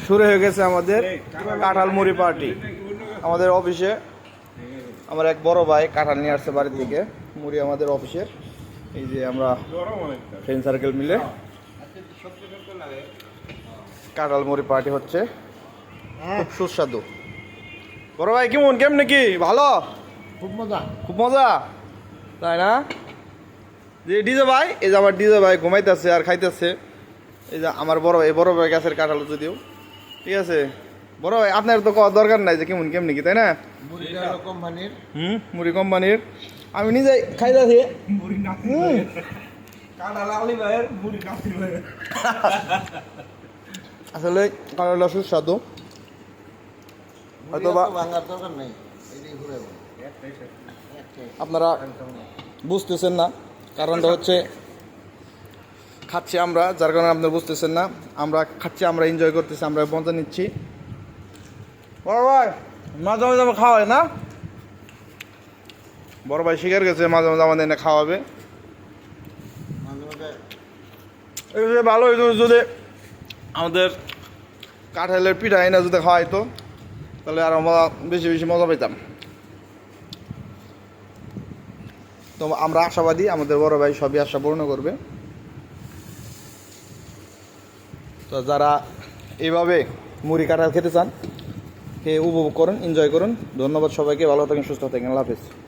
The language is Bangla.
শুরু হয়ে গেছে আমাদের কাঁঠাল মুড়ি পার্টি। আমাদের অফিসে আমার এক বড় ভাই কাঁঠাল নিয়ে আসছে বাড়ি থেকে, মুড়ি আমাদের অফিসের। এই যে আমরা ফ্রেন্ড সার্কেল মিলে কাঁঠাল মুড়ি পার্টি হচ্ছে, খুব সুস্বাদু। বড় ভাই কেমন কি? ভালো, খুব মজা, খুব মজা, তাই না? যে ডিজে ভাই, এই যে আমার ডিজে ভাই ঘুমাইতেছে আর খাইতেছে। এই যে আমার বড় ভাই গাছের কাঁঠাল যদিও, ঠিক আছে। বড় ভাই আপনার তো কওয়ার দরকার নাই যে কেমনি কি, তাই না? মুড়ি কোম্পানির আমি নিজে খাইতেছি। আসলে কাঁঠালটা সুস্বাদু, হয়তো বা আপনারা বুঝতেছেন না। কারণটা হচ্ছে খাচ্ছি আমরা, যার কারণে আপনারা বুঝতেছেন না। আমরা খাচ্ছি, আমরা এনজয় করতেছি, আমরা মজা নিচ্ছি। বড় ভাই মাঝে মাঝে আমার খাওয়ায় না, বড় ভাই শিকার গেছে, মাঝে মাঝে আমাদের এনে খাওয়াবে। ভালো হইতো যদি আমাদের কাঁঠালের পিঠা এনে যদি খাওয়াইতো, তাহলে আর আমরা বেশি মজা পেতাম। তো আমরা আশাবাদী আমাদের বড় ভাই সবই আশা পূর্ণ করবে। তো যারা এইভাবে মুড়ি কাঁঠাল খেতে চান, খেয়ে উপভোগ করুন, এনজয় করুন। ধন্যবাদ সবাইকে, ভালো থাকেন, সুস্থ থাকেন, আল্লাহ হাফেজ।